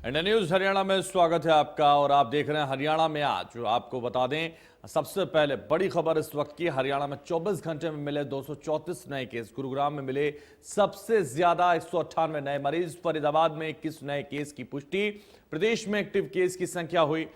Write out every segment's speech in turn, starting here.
India news Haryana में स्वागत है आपका और आप देख रहे हैं हरियाणा में आज। आपको बता दें सबसे पहले बड़ी खबर इस वक्त की, हरियाणा में 24 घंटे में मिले 234 नए केस। गुरुग्राम में मिले सबसे ज्यादा 198 नए मरीज। फरीदाबाद में 21 नए केस की पुष्टि। प्रदेश में एक्टिव केस की संख्या हुई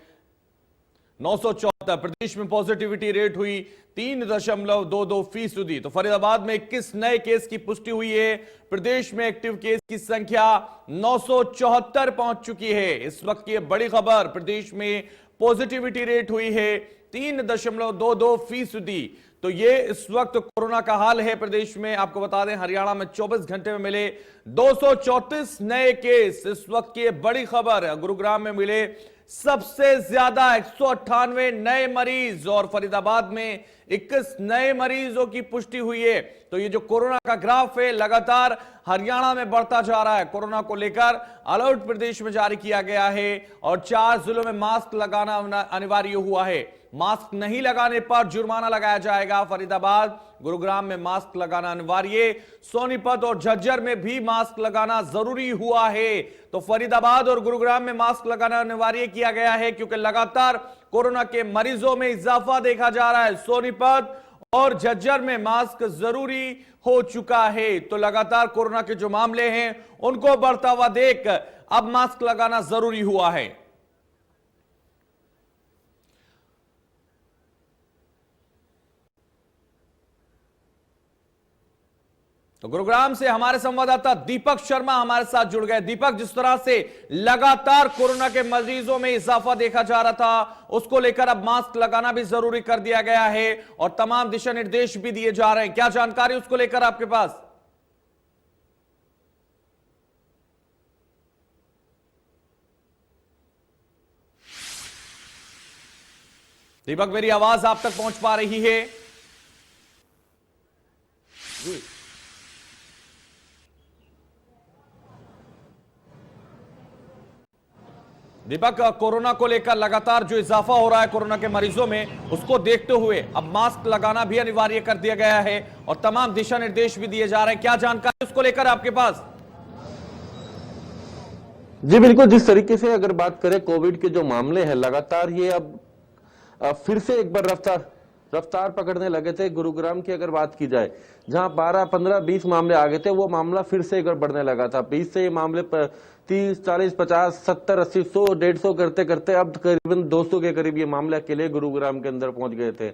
974। प्रदेश में पॉजिटिविटी रेट हुई 3.22%। तो फरीदाबाद में 21 नए केस की पुष्टि हुई है। प्रदेश में एक्टिव केस की संख्या 974 पहुंच चुकी है। इस वक्त की बड़ी खबर, प्रदेश में पॉजिटिविटी रेट हुई है 3.22%। तो ये इस वक्त कोरोना का हाल है प्रदेश में। आपको बता दें हरियाणा में 24 घंटे में मिले 234 नए केस। इस वक्त की बड़ी खबर, गुरुग्राम में मिले सबसे ज्यादा 198 नए मरीज और फरीदाबाद में 21 नए मरीजों की पुष्टि हुई है। तो ये जो कोरोना का ग्राफ है लगातार हरियाणा में बढ़ता जा रहा है। कोरोना को लेकर अलर्ट प्रदेश में जारी किया गया है और 4 जिलों में मास्क लगाना अनिवार्य हुआ है। मास्क नहीं लगाने पर जुर्माना लगाया जाएगा। फरीदाबाद, गुरुग्राम में मास्क लगाना अनिवार्य। सोनीपत और झज्जर में भी मास्क लगाना जरूरी हुआ है। तो फरीदाबाद और गुरुग्राम में मास्क लगाना अनिवार्य किया गया है क्योंकि लगातार कोरोना के मरीजों में इजाफा देखा जा रहा है। सोनीपत और झज्जर में मास्क जरूरी हो चुका है। तो लगातार कोरोना के जो मामले हैं उनको बढ़ता हुआ देख अब मास्क लगाना जरूरी हुआ है। तो गुरुग्राम से हमारे संवाददाता दीपक शर्मा हमारे साथ जुड़ गए। दीपक, जिस तरह से लगातार कोरोना के मरीजों में इजाफा देखा जा रहा था, उसको लेकर अब मास्क लगाना भी जरूरी कर दिया गया है और तमाम दिशा निर्देश भी दिए जा रहे हैं। क्या जानकारी उसको लेकर आपके पास? दीपक, मेरी आवाज आप तक पहुंच पा रही है? जी। दीपक, कोरोना को लेकर लगातार जो इजाफा हो रहा है कोरोना के मरीजों में, उसको देखते हुए अब मास्क लगाना भी अनिवार्य कर दिया गया है और तमाम दिशा निर्देश भी दिए जा रहे हैं। क्या जानकारी उसको लेकर आपके पास? जी बिल्कुल, जिस तरीके से अगर बात करें कोविड के जो मामले हैं लगातार ये अब फिर से एक बार रफ्तार पकड़ने लगे थे। गुरुग्राम की अगर बात की जाए, जहां 12, 15, 20 मामले आ गए थे, वो मामला फिर से एक बार बढ़ने लगा था। 20 से ये मामले 30, 40, 50, 70, 80, 100, 150 करते करते अब करीबन 200 के करीब ये मामले अकेले गुरुग्राम के अंदर पहुंच गए थे।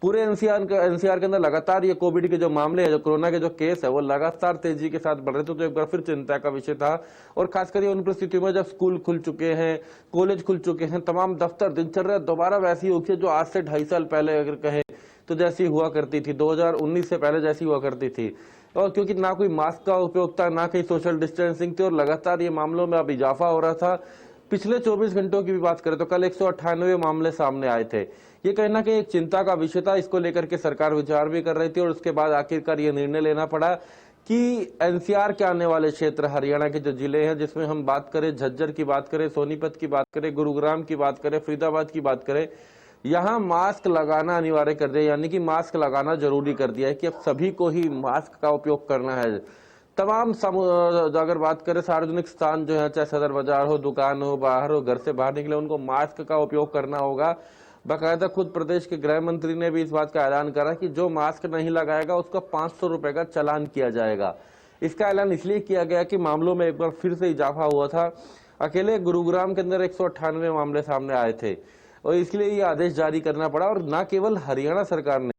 पूरे एनसीआर के अंदर लगातार ये कोविड के जो मामले हैं, जो कोरोना के जो केस है, वो लगातार तेजी के साथ बढ़ रहे थे। तो एक बार फिर चिंता का विषय था और खासकर उन परिस्थितियों में जब स्कूल खुल चुके हैं, कॉलेज खुल चुके हैं, तमाम दफ्तर, दिनचर्या दोबारा वैसी हो जो आज से 2.5 साल पहले अगर कहे तो जैसी हुआ करती थी, 2019 से पहले जैसी हुआ करती थी। और क्योंकि ना कोई मास्क का उपयोग था, ना कहीं सोशल डिस्टेंसिंग थी और लगातार ये मामलों में अब इजाफा हो रहा था। पिछले 24 घंटों की भी बात करें तो कल 198 मामले सामने आए थे। ये कहीं ना कहीं एक चिंता का विषय था। इसको लेकर के सरकार विचार भी कर रही थी और उसके बाद आखिरकार ये निर्णय लेना पड़ा कि एनसीआर के आने वाले क्षेत्र, हरियाणा के जो जिले हैं, जिसमें हम बात करें झज्जर की बात करें, सोनीपत की बात करें, गुरुग्राम की बात करें, फरीदाबाद की बात करें, यहाँ मास्क लगाना अनिवार्य कर दिया। यानी कि मास्क लगाना जरूरी कर दिया है कि अब सभी को ही मास्क का उपयोग करना है। तमाम अगर बात करें सार्वजनिक स्थान जो है, चाहे सदर बाजार हो, दुकान हो, बाहर हो, घर से बाहर निकले, उनको मास्क का उपयोग करना होगा। बाकायदा खुद प्रदेश के गृह मंत्री ने भी इस बात का ऐलान करा कि जो मास्क नहीं लगाएगा उसका 500 रुपए का चालान किया जाएगा। इसका ऐलान इसलिए किया गया कि मामलों में एक बार फिर से इजाफा हुआ था। अकेले गुरुग्राम के अंदर 198 मामले सामने आए थे और इसलिए ये आदेश जारी करना पड़ा। और न केवल हरियाणा सरकार ने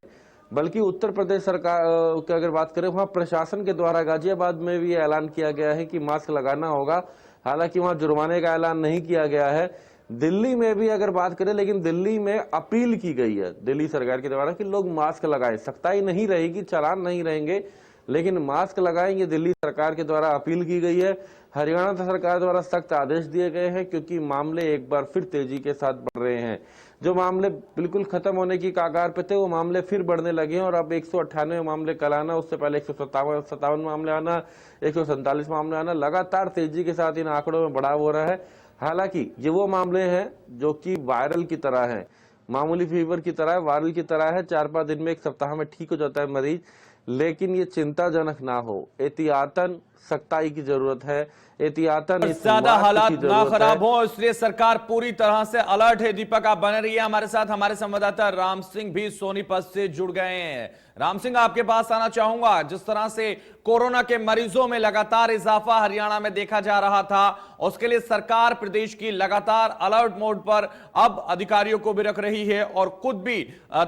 बल्कि उत्तर प्रदेश सरकार की अगर बात करें, वहां प्रशासन के द्वारा गाजियाबाद में भी ऐलान किया गया है कि मास्क लगाना होगा। हालांकि वहां जुर्माने का ऐलान नहीं किया गया है। दिल्ली में भी अगर बात करें, लेकिन दिल्ली में अपील की गई है दिल्ली सरकार के द्वारा कि लोग मास्क लगाएं। सख्ताई नहीं रहेगी, चालान नहीं रहेंगे, लेकिन मास्क लगाएंगे। दिल्ली सरकार के द्वारा अपील की गई है। हरियाणा सरकार द्वारा सख्त आदेश दिए गए हैं क्योंकि मामले एक बार फिर तेजी के साथ बढ़ रहे हैं। जो मामले बिल्कुल खत्म होने की कगार पे थे, वो मामले फिर बढ़ने लगे हैं और अब 198 मामले कल आना, उससे पहले 157 मामले आना, 147 मामले आना, लगातार तेजी के साथ इन आंकड़ों में बढ़ाव हो रहा है। हालांकि ये वो मामले हैं जो कि वायरल की तरह है, मामूली फीवर की तरह, वायरल की तरह है। 4-5 दिन में, 1 सप्ताह में ठीक हो जाता है मरीज। लेकिन ये चिंताजनक ना हो। एहतियातन सख्ताई की जरूरत है, एहतियातन इस ज्यादा वक्त हालात की ना जरूरत है। खराब हो, इसलिए सरकार पूरी तरह से अलर्ट है। दीपक, आप बने रहिए हमारे साथ। हमारे संवाददाता राम सिंह भी सोनीपत से जुड़ गए हैं। राम सिंह, आपके पास आना चाहूंगा। जिस तरह से कोरोना के मरीजों में लगातार इजाफा हरियाणा में देखा जा रहा था, उसके लिए सरकार प्रदेश की लगातार अलर्ट मोड पर अब अधिकारियों को भी रख रही है और खुद भी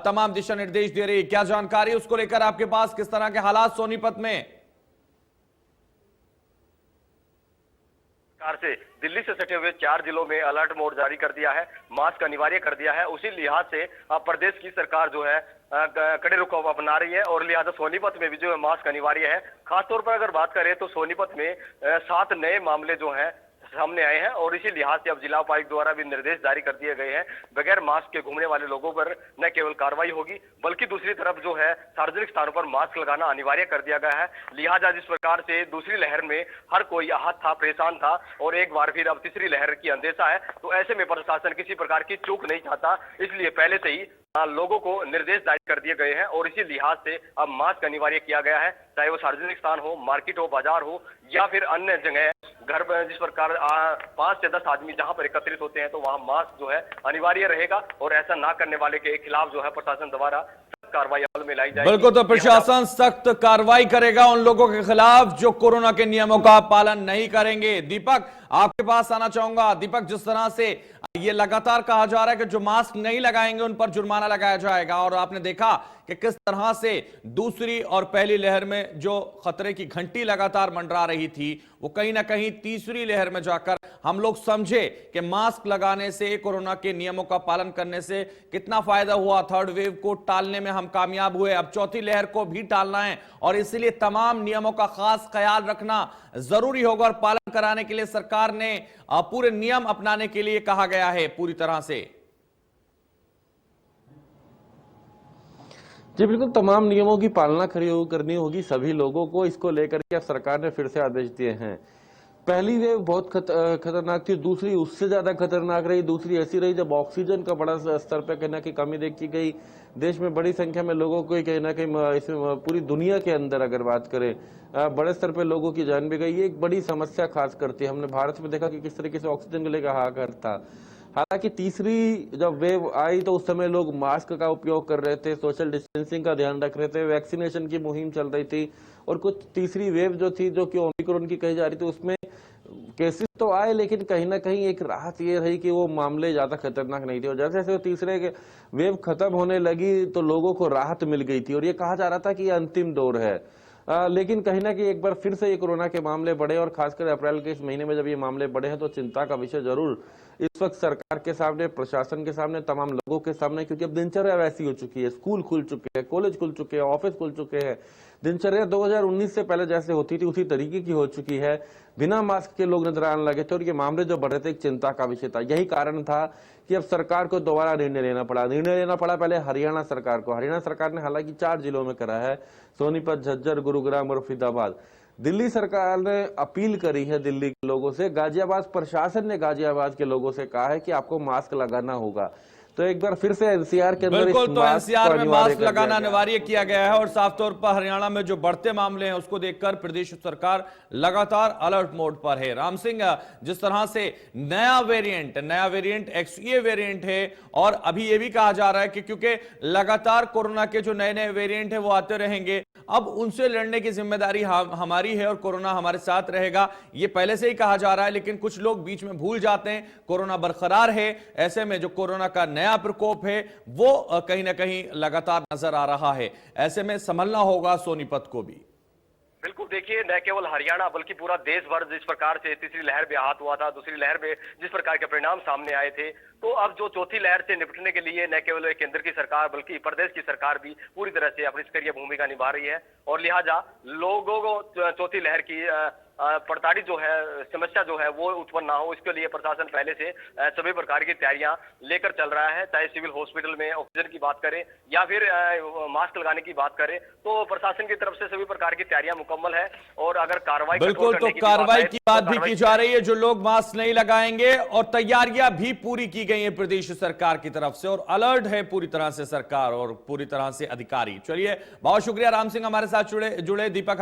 तमाम दिशा निर्देश दे रही है। क्या जानकारी उसको लेकर आपके पास, किस तरह के हालात सोनीपत में? सरकार से दिल्ली से सटे हुए 4 जिलों में अलर्ट मोड जारी कर दिया है, मास्क अनिवार्य कर दिया है। उसी लिहाज से प्रदेश की सरकार जो है कड़े रुख अपना रही है और लिहाजा सोनीपत में भी जो है मास्क अनिवार्य है। खासतौर पर अगर बात करें तो सोनीपत में 7 नए मामले जो हैं सामने आए हैं और इसी लिहाज से अब जिला उपायुक्त द्वारा भी निर्देश जारी कर दिए गए हैं। बगैर मास्क के घूमने वाले लोगों पर न केवल कार्रवाई होगी बल्कि दूसरी तरफ जो है सार्वजनिक स्थानों पर मास्क लगाना अनिवार्य कर दिया गया है। लिहाजा जिस प्रकार से दूसरी लहर में हर कोई आहत था, परेशान था और एक बार फिर अब तीसरी लहर की अंदेशा है, तो ऐसे में प्रशासन किसी प्रकार की चूक नहीं चाहता, इसलिए पहले से ही लोगों को निर्देश जारी कर दिए गए हैं और इसी लिहाज से अब मास्क अनिवार्य किया गया है। चाहे वो सार्वजनिक स्थान हो, मार्केट हो, बाजार हो या फिर अन्य जगह, घर पर जिस प्रकार 5 से 10 आदमी जहां पर एकत्रित होते हैं तो वहां मास्क जो है अनिवार्य रहेगा और ऐसा ना करने वाले के खिलाफ जो है प्रशासन द्वारा कार्रवाई अमल में लाई जाएगी। बिल्कुल, तो प्रशासन सख्त कार्रवाई करेगा उन लोगों के खिलाफ जो कोरोना के नियमों का पालन नहीं करेंगे। दीपक, आपके पास आना चाहूंगा। दीपक, जिस तरह से ये लगातार कहा जा रहा है कि जो मास्क नहीं लगाएंगे उन पर जुर्माना लगाया जाएगा, और आपने देखा कि किस तरह से दूसरी और पहली लहर में जो खतरे की घंटी लगातार मंडरा रही थी, वो कहीं ना कहीं तीसरी लहर में जाकर हम लोग समझे कि मास्क लगाने से, कोरोना के नियमों का पालन करने से कितना फायदा हुआ। थर्ड वेव को टालने में हम कामयाब हुए, अब चौथी लहर को भी टालना है और इसलिए तमाम नियमों का खास ख्याल रखना जरूरी होगा और पालन कराने के लिए सरकार ने पूरे नियम अपनाने के लिए कहा गया है पूरी तरह से। जी बिल्कुल, तमाम नियमों की पालना करनी होगी सभी लोगों को। इसको लेकर के अब सरकार ने फिर से आदेश दिए हैं। पहली वेव बहुत खतरनाक थी, दूसरी उससे ज्यादा खतरनाक रही, दूसरी ऐसी रही जब ऑक्सीजन का बड़ा स्तर पर कहीं ना कहीं कमी देखी गई। देश में बड़ी संख्या में लोगों को कहीं ना कहीं इसमें पूरी दुनिया के अंदर अगर बात करें बड़े स्तर पर लोगों की जान भी गई। ये एक बड़ी समस्या खास करती है। हमने भारत में देखा कि किस तरीके से ऑक्सीजन को लेकर हाहाकार था। हालांकि तीसरी जब वेव आई तो उस समय लोग मास्क का उपयोग कर रहे थे, सोशल डिस्टेंसिंग का ध्यान रख रहे थे, वैक्सीनेशन की मुहिम चल रही थी। और कुछ तीसरी वेव जो थी, जो कि ओमिक्रॉन की कही जा रही थी, उसमें केसेस तो आए लेकिन कहीं ना कहीं एक राहत ये रही कि वो मामले ज्यादा खतरनाक नहीं थे। और जैसे जैसे तीसरे वेव खत्म होने लगी तो लोगों को राहत मिल गई थी और ये कहा जा रहा था कि ये अंतिम दौर है। लेकिन कहीं ना कहीं एक बार फिर से ये कोरोना के मामले बढ़े और खासकर अप्रैल के इस महीने में जब ये मामले बढ़े हैं तो चिंता का विषय जरूर इस वक्त सरकार के सामने, प्रशासन के सामने, तमाम लोगों के सामने, क्योंकि अब दिनचर्या वैसी हो चुकी है। स्कूल खुल चुके हैं, कॉलेज खुल चुके हैं, ऑफिस खुल चुके हैं। दिनचर्या 2019 से पहले जैसे होती थी उसी तरीके की हो चुकी है। बिना मास्क के लोग नजर आने लगे थे और ये मामले जो बढ़ रहे थे एक चिंता का विषय था। यही कारण था कि अब सरकार को दोबारा निर्णय लेना पड़ा पहले हरियाणा सरकार को। हरियाणा सरकार ने हालांकि 4 जिलों में करा है, सोनीपत, झज्जर, गुरुग्राम और फरीदाबाद। दिल्ली सरकार ने अपील करी है दिल्ली के लोगों से। गाजियाबाद प्रशासन ने गाजियाबाद के लोगों से कहा है कि आपको मास्क लगाना होगा। तो एक बार फिर से एनसीआर के अंदर बिल्कुल, तो एनसीआर में मास्क लगाना अनिवार्य अनिवार्य किया गया है और साफ तौर पर हरियाणा में जो बढ़ते मामले हैं उसको देखकर प्रदेश सरकार लगातार अलर्ट मोड पर है। राम सिंह, जिस तरह से नया वेरिएंट XUA वेरिएंट है और अभी यह भी कहा जा रहा है कि क्योंकि लगातार कोरोना के जो नए नए वेरिएंट है वो आते रहेंगे, अब उनसे लड़ने की जिम्मेदारी हमारी है और कोरोना हमारे साथ रहेगा, ये पहले से ही कहा जा रहा है। लेकिन कुछ लोग बीच में भूल जाते हैं, कोरोना बरकरार है। ऐसे में जो कोरोना का नया प्रकोप है वो कहीं ना कहीं लगातार नजर आ रहा है। ऐसे में संभलना होगा सोनीपत को भी। बिल्कुल, देखिए न केवल हरियाणा बल्कि पूरा देश भर जिस प्रकार से तीसरी लहर में आहत हुआ था, दूसरी लहर में जिस प्रकार के परिणाम सामने आए थे, तो अब जो चौथी लहर से निपटने के लिए न केवल केंद्र की सरकार बल्कि प्रदेश की सरकार भी पूरी तरह से अपनी सक्रिय भूमिका निभा रही है और लिहाजा लोगों को चौथी लहर की प्रताड़ित जो है समस्या जो है वो उत्पन्न ना हो, इसके लिए प्रशासन पहले से सभी प्रकार की तैयारियां लेकर चल रहा है। चाहे सिविल हॉस्पिटल में ऑक्सीजन की बात करें या फिर मास्क लगाने की बात करें, तो प्रशासन की तरफ से सभी प्रकार की तैयारियां मुकम्मल है। और अगर कार्रवाई बिल्कुल, तो कार्रवाई की बात भी की जा रही है, जो लोग मास्क नहीं लगाएंगे, और तैयारियां भी पूरी की गई है प्रदेश सरकार की तरफ से, और अलर्ट है पूरी तरह से सरकार और पूरी तरह से अधिकारी। चलिए, बहुत शुक्रिया राम सिंह हमारे साथ जुड़े। दीपक